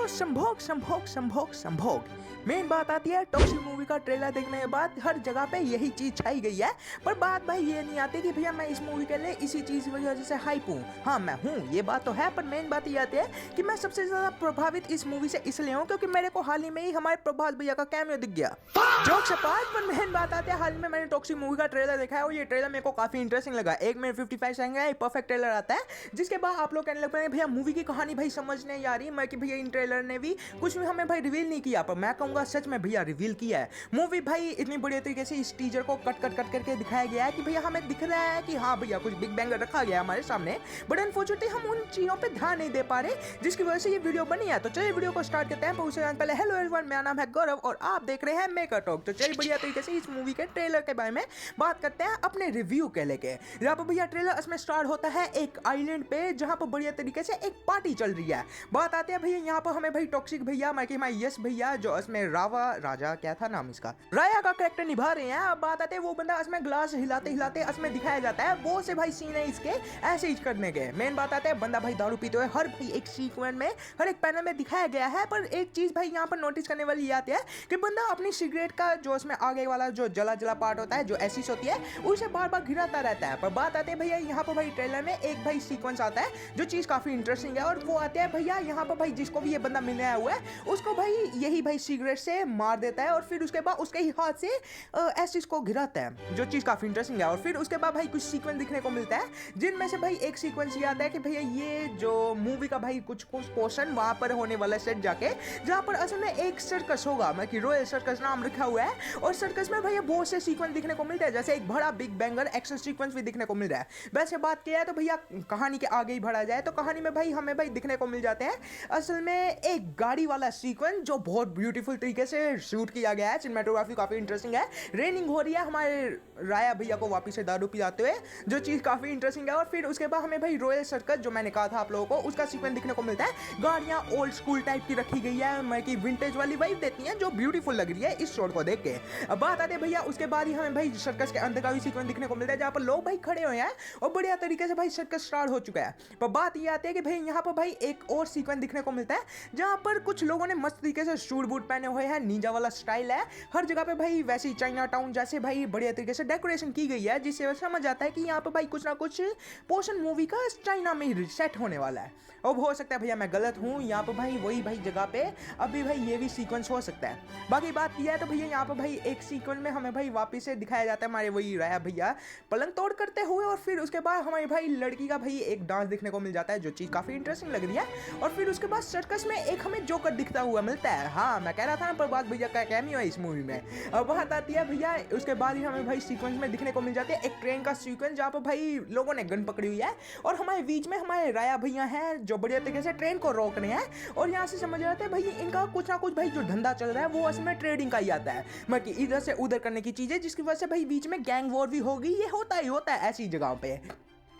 संभोग संभोग संभोग संभोग मेन बात आती है टॉक्सिक मूवी का ट्रेलर देखने के बाद हर जगह पे यही चीज छाई गई है। पर बात भाई ये नहीं आती कि भैया मैं इस मूवी के लिए इसी चीज की वजह से हाइप हूँ। हाँ मैं हूँ, ये बात तो है, पर मेन बात ये आती है कि मैं सबसे ज्यादा प्रभावित इस मूवी से इसलिए हूँ क्योंकि मेरे को हाल ही में ही हमारे प्रभास भैया का कैमियो दिख गया। जोक्स अपार्ट, पर मेन बात आती है हाल ही में मैंने टॉक्सिक मूवी का ट्रेलर देखा है और ये ट्रेलर मेरे को काफी इंटरेस्टिंग लगा। 1 मिनट 55 सेकंड का परफेक्ट ट्रेलर आता है जिसके बाद आप लोग कहने लग पड़े भैया मूवी की कहानी भाई समझ नहीं आ रही। मैं कि भैया इन ट्रेलर ने भी कुछ भी हमें भाई रिवील नहीं किया, पर मैं कहूंगा सच में भैया रिवील किया है। मूवी भाई इतनी बढ़िया तरीके से इस टीजर को कट करके दिखाया गया है कि भैया हमें दिख रहा है कि हाँ भैया कुछ बिग बैंगर रखा गया है हमारे सामने, बट अनफॉर्चुनेटली हम उन चीजों पे ध्यान नहीं दे पा रहे जिसकी वजह से ये वीडियो बनी है। तो चलिए वीडियो को स्टार्ट करते हैं। उससे पहले हेलो एवरीवन, मेरा नाम है गौरव और आप देख रहे हैं मेकर टॉक। तो चलिए बढ़िया तरीके से इस मूवी के ट्रेलर के बारे में बात करते हैं अपने रिव्यू के लेके। यहाँ पर भैया ट्रेलर इसमें स्टार्ट होता है एक आइलैंड पे जहाँ पर बढ़िया तरीके से एक पार्टी चल रही है। बात आती है भैया यहाँ पर हमें भाई टॉक्सिक भैया यस भैया जो इसमें राजा क्या था नाम इसका, राया का कैरेक्टर निभा रहे हैं। अब बात आती है वो बंदा इसमें ग्लास हिलाते हिलाते इसमें दिखाया जाता है। वो से भाई सीन है इसके ऐसे ही करने के। मेन बात आती है बंदा भाई दारू पीते हुए हर भाई एक सीक्वेंस में हर एक पैनल में दिखाया गया है। पर एक चीज भाई यहाँ पर नोटिस करने वाली आती है कि बंदा अपनी सिगरेट का जो इसमें आगे वाला जो जला पार्ट होता है जो एसिस होती है उसे बार बार गिराता रहता है। पर बात आती है भैया यहाँ पर भाई ट्रेलर में एक भाई सीक्वेंस आता है जो चीज काफी इंटरेस्टिंग है और वो आते हैं भैया यहाँ पर भाई जिसको भी ये बंदा मिलने आया हुआ है उसको भाई यही भाई सिगरेट से मार देता है और फिर उसके बाद उसके ही हाथ से एसिस को गिराता है, जो चीज काफी इंटरेस्टिंग है। और फिर उसके बाद भाई कुछ सीक्वेंस दिखने को मिलता है जिनमें से भाई एक सीक्वेंस ये आता है कि भैया ये जो मूवी का भाई कुछ पोर्शन वहां पर होने वाला सेट जाके जहां पर असल में एक सर्कस होगा, मैं कि रॉयल सर्कस नाम रखा हुआ है और सर्कस में भैया बहुत से सीक्वेंस दिखने को मिलते हैं जैसे एक बड़ा बिग बैंगर एक्शन सीक्वेंस भी दिखने को मिल रहा है। वैसे बात किया है तो भैया कहानी के आगे ही बढ़ा जाए तो कहानी में भाई हमें भाई दिखने को मिल जाते हैं असल में एक गाड़ी वाला सीक्वेंस जो बहुत ब्यूटीफुल तरीके से शूट किया गया है। सिनेमेटोग्राफी काफी इंटरेस्टिंग है। रेनिंग हो रही है हमारे राया भैया को वापिस से दारू पिलाते हुए, जो चीज काफी इंटरेस्टिंग है। और फिर उसके बाद हमें भाई रॉयल सर्कस जो मैंने कहा था आप लोगों को उसका सीक्वेंस दिखने को मिलता है। गाड़ियां ओल्ड स्कूल टाइप की रखी गई है, मैं कि विंटेज वाली वाइब देती है जो ब्यूटीफुल लग रही है इस शॉट को देख के। अब बात आती है भैया उसके बाद ही हमें भाई सर्कस के अंदर का भी सीक्वेंस दिखने को मिलता है जहां पर लोग भाई खड़े हुए हैं और बढ़िया तरीके से भाई सर्कस स्टार्ट हो चुका है। पर बात ये आती है कि भाई यहाँ पर भाई एक और सीक्वेंस दिखने को मिलता है जहां पर कुछ लोगों ने मस्त तरीके से शूट बूट पहने हुए हैं, निंजा वाला स्टाइल है हर जगह पे भाई, वैसे चाइना टाउन जैसे भाई बढ़िया तरीके से डेकोरेशन की गई है जिससे समझ आता है कि यहाँ पे भाई कुछ ना कुछ पोर्शन मूवी का चाइना में ही सेट होने वाला है। और हो सकता है भैया मैं गलत हूँ, यहाँ पे भाई वही भाई जगह पे अभी भाई ये भी सीक्वेंस हो सकता है। बाकी बात यह है तो भैया यहाँ पे भाई एक सीक्वेंस में हमें भाई वापिस से दिखाया जाता है हमारे वही राया भैया पलंग तोड़ करते हुए और फिर उसके बाद हमारी भाई लड़की का भाई एक डांस दिखने को मिल जाता है जो चीज काफी इंटरेस्टिंग लग रही है। और फिर उसके बाद सर्कस में एक हमें जोकर दिखता हुआ मिलता है। हाँ मैं कह रहा था ना प्रभास भैया का कैमियो है इस मूवी में। अब बात आती है भैया उसके बाद ही हमें भाई सीक्वेंस में दिखने को मिल जाते हैं एक ट्रेन का सीक्वेंस जहाँ पर भाई लोगों ने गन पकड़ी हुई है और हमारे बीच में हमारे राया भैया हैं जो बढ़िया तरीके से ट्रेन को रोक रहे हैं। और यहाँ से समझ आते हैं भाई इनका कुछ ना कुछ भाई जो धंधा चल रहा है वो असल में ट्रेडिंग का ही आता है, मैं कि इधर से उधर करने की चीजें जिसकी वजह से भाई बीच में गैंग वॉर भी होगी। ये होता है ऐसी जगहों पे,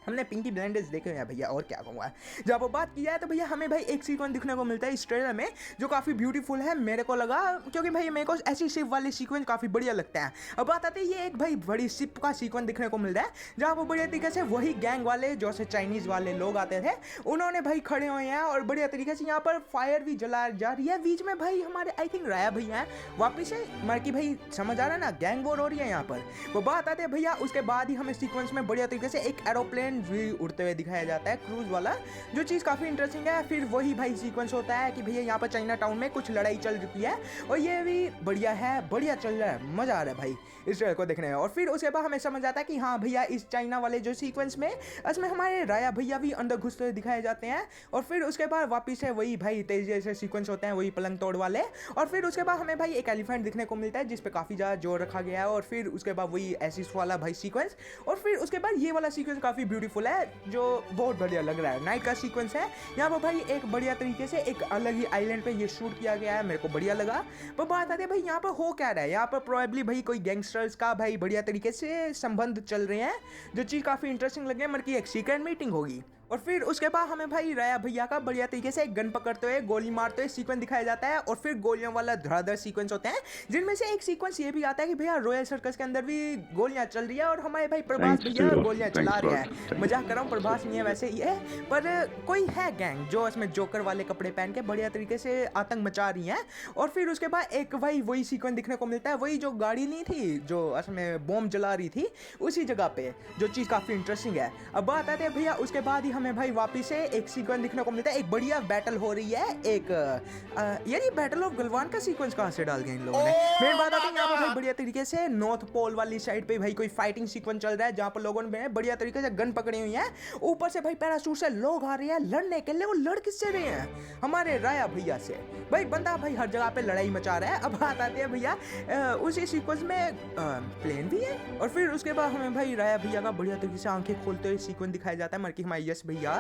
हमने पिंकी ब्लाइंडर्स देखे हुए हैं भैया और क्या कहूँगा। जब वो बात किया है तो भैया हमें भाई एक सीक्वेंस दिखने को मिलता है इस ट्रेलर में जो काफ़ी ब्यूटीफुल है मेरे को लगा, क्योंकि भाई मेरे को ऐसी शिप वाले सीक्वेंस काफ़ी बढ़िया लगता है। अब बात आती है ये एक भाई बड़ी शिप का सीक्वेंस दिखने को मिल रहा है जहाँ पर बढ़िया तरीके से वही गैंग वाले जो से चाइनीज़ वाले लोग आते थे उन्होंने भाई खड़े हुए हैं और बढ़िया तरीके से यहाँ पर फायर भी जला जा रही है। बीच में भाई हमारे आई थिंक राया भैया हैं वापिस से मर की भाई समझ आ रहा है ना, गैंग वॉर हो रही है यहाँ पर। वो बात आती है भैया उसके बाद ही हमें सीक्वेंस में बढ़िया तरीके से एक एरोप्लेन भी उड़ते हुए दिखाया जाता है क्रूज वाला, जो चीज़ काफ़ी इंटरेस्टिंग है। फिर वही भाई सीक्वेंस होता है कि भैया यहाँ पर चाइना टाउन में कुछ लड़ाई चल चुकी है और ये भी बढ़िया है, बढ़िया चल रहा है, मज़ा आ रहा है भाई इस ट्रेलर को देखने में। और फिर उसके बाद हमें समझ आता है कि हाँ भैया इस चाइना वाले जो सीक्वेंस में इसमें हमारे राया भैया भी अंदर घुसते हुए दिखाए जाते हैं। और फिर उसके बाद वापिस है वही भाई तेज जैसे सीक्वेंस होते हैं वही पलंग तोड़ वाले। और फिर उसके बाद हमें भाई एक एलिफेंट दिखने को मिलता है जिसपे काफ़ी ज़्यादा जोर रखा गया है। और फिर उसके बाद वही एसिस वाला भाई सीक्वेंस और फिर उसके बाद ये वाला सीक्वेंस काफ़ी ब्यूटीफुल है जो बहुत बढ़िया लग रहा है। नाइट का सीक्वेंस है यहाँ पर भाई एक बढ़िया तरीके से एक अलग ही आइलैंड पे ये शूट किया गया है, मेरे को बढ़िया लगा। पर बात आती है भाई यहाँ पर हो क्या रहा है, यहाँ पर प्रोबेबली भाई कोई गैंगस्टर्स का भाई बढ़िया तरीके से संबंध चल रहे हैं जो चीज़ काफ़ी इंटरेस्टिंग लगे, मतलब कि एक सीक्रेट मीटिंग होगी। और फिर उसके बाद हमें भाई राया भैया का बढ़िया तरीके से गन पकड़ते हुए गोली मारते हुए सीक्वेंस दिखाया जाता है। और फिर गोलियों वाला धड़ाधड़ सीक्वेंस होते हैं, जिनमें से एक सीक्वेंस ये भी आता है कि भैया रॉयल सर्कस के अंदर भी गोलियां चल रही है और हमारे भाई प्रभास भैया गोलियां चला रहे हैं। मजाक कर रहा हूँ, प्रभास नहीं है वैसे ही है, पर कोई है गैंग जो इसमें जोकर वाले कपड़े पहन के बढ़िया तरीके से आतंक मचा रही है। और फिर उसके बाद एक भाई वही सीक्वेंस दिखने को मिलता है, वही जो गाड़ी नहीं थी जो उसमें बॉम्ब जला रही थी उसी जगह पे, जो चीज़ काफ़ी इंटरेस्टिंग है। अब बात आते हैं भैया उसके बाद ही हमें भाई वापिस से एक सीक्वेंस दिखने को मिलता है, एक बढ़िया बैटल हो रही है। एक यार ये बैटल ऑफ गलवान का सीक्वेंस कहाँ से डाल गए इन लोगों ने। मेन बात आती है यहाँ पर भाई बढ़िया तरीके से नॉर्थ पोल वाली साइड पे भाई कोई फाइटिंग सीक्वेंस चल रहा है, जहाँ पर लोगों ने बढ़िया तरीके से गन पकड़ी हुई है। ऊपर से भाई पैराशूट से लोग आ रहे हैं लड़ने के लिए। वो लड़ किससे रहे हैं? हमारे राया भैया से। भाई बंदा भाई हर जगह पे लड़ाई मचा रहा है। अब बात आती है भैया उसी सीक्वेंस में प्लेन भी है। और फिर उसके बाद हमें भाई राया भैया का बढ़िया तरीके से आंखें खोलते हुए सीक्वेंस दिखाया जाता है, मर की हमारे यश भैया,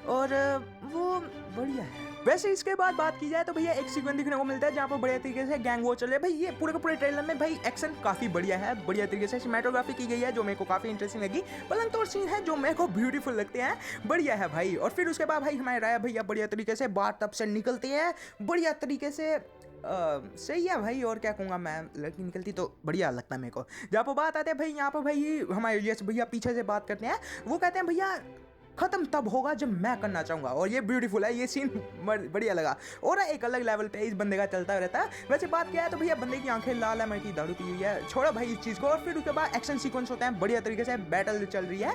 और वो बढ़िया है। वैसे इसके बाद बात की जाए तो भैया एक सीक्वेंस दिखने को मिलता है जहाँ पर बढ़िया तरीके से गैंग वॉर चल रहा है। भाई ये पूरे के पूरे ट्रेलर में भाई एक्शन काफी बढ़िया है, बढ़िया तरीके से सिनेमेटोग्राफी की गई है जो मेरे को काफी इंटरेस्टिंग लगी। पलंग तोड़ सीन है जो मेरे को ब्यूटीफुल लगते हैं, बढ़िया है भाई। और फिर उसके बाद भाई हमारे राया भैया बढ़िया तरीके से बात तब से निकलते हैं बढ़िया तरीके से। सही है भाई, और क्या कहूँगा मैं, लड़की निकलती तो बढ़िया लगता है मेरे को। जहाँ पर बात आते हैं भाई यहाँ पर भाई हमारे यश भैया पीछे से बात करते हैं, वो कहते हैं भैया खत्म तब होगा जब मैं करना चाहूँगा। और ये ब्यूटीफुल है, ये सीन बढ़िया लगा और एक अलग लेवल पे इस बंदे का चलता रहता है। वैसे बात किया है तो भैया बंदे की आंखें लाल है, मरकी दारू पी हुई है, छोड़ो भाई इस चीज़ को। और फिर उसके बाद एक्शन सीक्वेंस होते हैं, बढ़िया तरीके से बैटल चल रही है,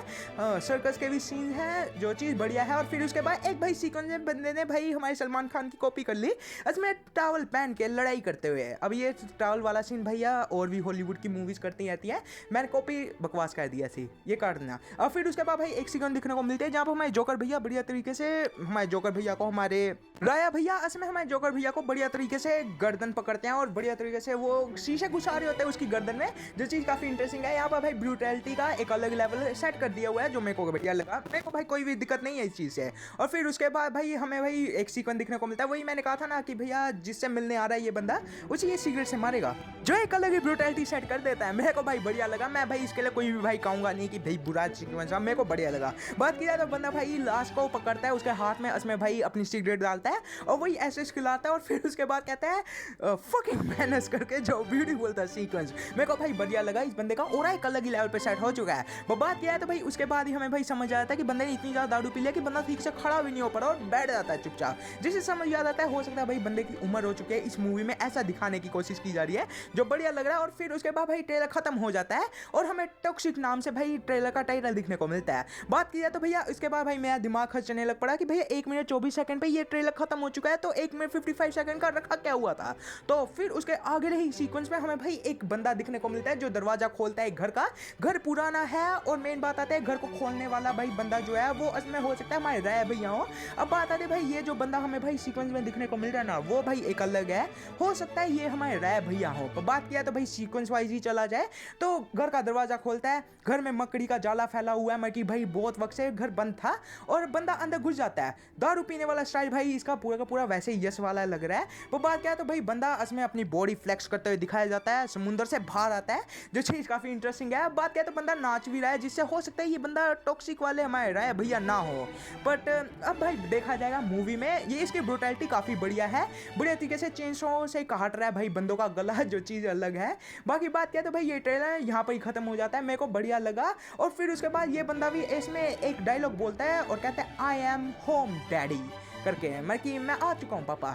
सर्कस के भी सीन है, जो चीज़ बढ़िया है। और फिर उसके बाद एक भाई सीक्वेंस में बंदे ने भाई हमारे सलमान खान की कॉपी कर ली, इसमें टावल पहन के लड़ाई करते हुए। अब ये टावल वाला सीन भैया और भी हॉलीवुड की मूवीज़ करती रहती है, मैंने कॉपी बकवास कर दिया थी, ये काट देना। और फिर उसके बाद भाई एक सीक्वेंस दिखने को मिलते हैं जहाँ पर हमारे जोकर भैया बढ़िया तरीके से हमारे जोकर भैया को हमारे राया भैया असम में हमारे जोकर भैया को बढ़िया तरीके से गर्दन पकड़ते हैं और बढ़िया तरीके से वो शीशे घुसा रहे होते हैं उसकी गर्दन में, जो चीज़ काफ़ी इंटरेस्टिंग है। यहाँ पर भाई ब्रूटैलिटी का एक अलग लेवल सेट कर दिया हुआ है जो मेरे को बढ़िया लगा। मेरे को भाई कोई भी दिक्कत नहीं है इस चीज़ से। और फिर उसके बाद भाई हमें भाई एक सीक्वेंस दिखने को मिलता है, वही मैंने कहा था ना कि भैया जिससे मिलने आ रहा है ये बंदा उसी ये सिगरेट से मारेगा, जो एक अलग ही ब्रूटैलिटी सेट कर देता है। मेरे को भाई बढ़िया लगा। मैं भाई इसके लिए कोई भी भाई कहूँगा नहीं कि भाई बुरा सीक्वेंस, मेरे को बढ़िया लगा। बात की जाए तो बंदा भाई लास्ट को पकड़ता है, उसके हाथ में उसमें भाई अपनी सिगरेट डालता है और वही ऐसे खिलाता है और फिर उसके बाद कहता है फकिंग मैनर्स करके, जो ब्यूटीफुल था सीक्वेंस। मेरे को भाई बढ़िया लगा इस बंदे का, और एक अलग ही लेवल पे सेट हो चुका है। वो बात किया है तो भाई उसके बाद ही हमें भाई समझ आता है कि बंदे ने इतनी ज़्यादा दारू पी लिया कि बंदा ठीक से खड़ा भी नहीं हो पा रहा और बैठ जाता है चुपचाप। जिससे समझ आ जाता है हो सकता है भाई बंदे की उम्र हो चुकी है, इस मूवी में ऐसा दिखाने की कोशिश की जा रही है जो बढ़िया लग रहा है। और फिर उसके बाद भाई ट्रेलर खत्म हो जाता है और हमें टॉक्सिक नाम से भाई ट्रेलर का टाइटल दिखने को मिलता है। बात की जाए तो भैया इसके बाद भाई मेरा दिमाग खर्चने लग पड़ा कि भैया 1 मिनट 24 सेकंड पे ये ट्रेलर खत्म हो चुका है, तो 1 मिनट 55 सेकंड का रखा क्या हुआ था। तो फिर उसके आगे रही सीक्वेंस में हमें भाई एक बंदा दिखने को मिलता है जो दरवाजा खोलता है एक घर का। घर पुराना है और मेन बात आती है घर को खोलने वाला भाई बंदा जो है वो इसमें हो सकता है हमारे राय भैया हो। अब बात आती है भाई ये जो बंदा हमें भाई सीक्वेंस में दिखने को मिल रहा है ना, वो भाई एक अलग है, हो सकता है ये हमारे राय भैया हो। तो बात किया तो भाई सीक्वेंस वाइज ही चला जाए तो घर का दरवाजा खोलता है, घर में मकड़ी का जाला फैला हुआ है, मैं कि भाई बहुत वक्त से घर बंद था और बंदा अंदर घुस जाता है। दारू पीने वाला स्टाइल भाई इसका पूरा का पूरा वैसे ही यस वाला लग रहा है। वो बात क्या है तो भाई बंदा इसमें अपनी बॉडी फ्लेक्स करते हुए दिखाया जाता है, समुंदर से बाहर आता है, जो चीज़ काफ़ी इंटरेस्टिंग है। बात क्या है तो बंदा नाच भी रहा है, जिससे हो सकता है ये बंदा टॉक्सिक वाले हमारे राय भैया ना हो, बट अब भाई देखा जाएगा मूवी में। ये इसकी ब्रूटैलिटी काफ़ी बढ़िया है, बढ़िया तरीके से चेंसो से काट रहा है भाई बंदों का गला, जो चीज़ अलग है। बाकी बात क्या है तो भाई ये ट्रेलर यहाँ पर ही खत्म हो जाता है, मेरे को बढ़िया लगा। और फिर उसके बाद ये बंदा भी इसमें एक डायलॉग बोलता है और कहता है आई एम होम डैडी करके, मैं कि मैं आ चुका हूँ पापा।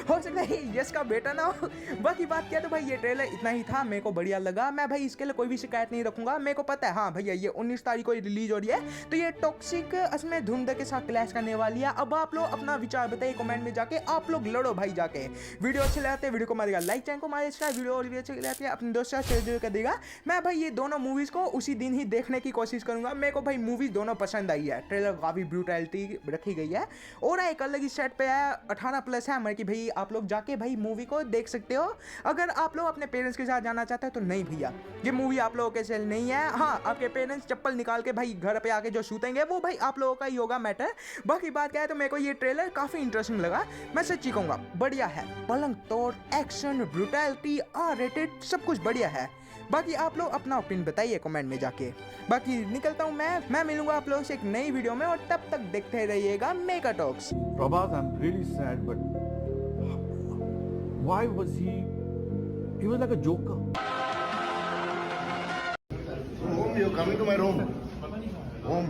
हो सकता है यस का बेटा ना हो। बाकी बात किया तो भाई ये ट्रेलर इतना ही था, मेरे को बढ़िया लगा। मैं भाई इसके लिए कोई भी शिकायत नहीं रखूंगा, मेरे को पता है हाँ भैया ये 19 तारीख को रिलीज हो रही है, तो ये टॉक्सिक इसमें धुंध के साथ क्लैश करने वाली है। अब आप लोग अपना विचार बताइए कमेंट में जाके, आप लोग लड़ो भाई जाके। वीडियो अच्छे लगते हैं वीडियो को मारेगा लाइक, चैनल को मारे वीडियो और भी अच्छे लगते हैं अपने दोस्तों से शेयर कर देगा। मैं भाई ये दोनों मूवीज को उसी दिन ही देखने की कोशिश करूंगा। मेरे को भाई मूवीज दोनों पसंद आई है, ट्रेलर काफी ब्रूटैलिटी रखी गई है और एक अलग ही सेट पे है, 18+ है, कि भाई आप लोग जाके भाई मूवी को देख सकते हो। अगर आप लोग अपने पेरेंट्स के साथ जाना चाहते हैं तो नहीं भैया, ये मूवी आप लोगों के लिए नहीं है। हाँ आपके पेरेंट्स चप्पल निकाल के भाई घर पे आके जो शूटेंगे वो भाई आप लोगों का ही होगा मैटर। बाकी बात क्या है तो मेरे को ये ट्रेलर काफी इंटरेस्टिंग लगा, मैं सच्ची कहूंगा बढ़िया है, पलंग तोड़, एक्शन, ब्रूटैलिटी, R-rated सब कुछ बढ़िया है। बाकी आप लोग अपना ओपिनियन बताइए कमेंट में जाके। बाकी निकलता हूँ मैं मिलूंगा आप लोगों से एक नई वीडियो में, और तब तक देखते रहिएगा mega talks. Prabhas, I'm really sad, but why was he? He was like a joker. Home, you're coming to my room. Home.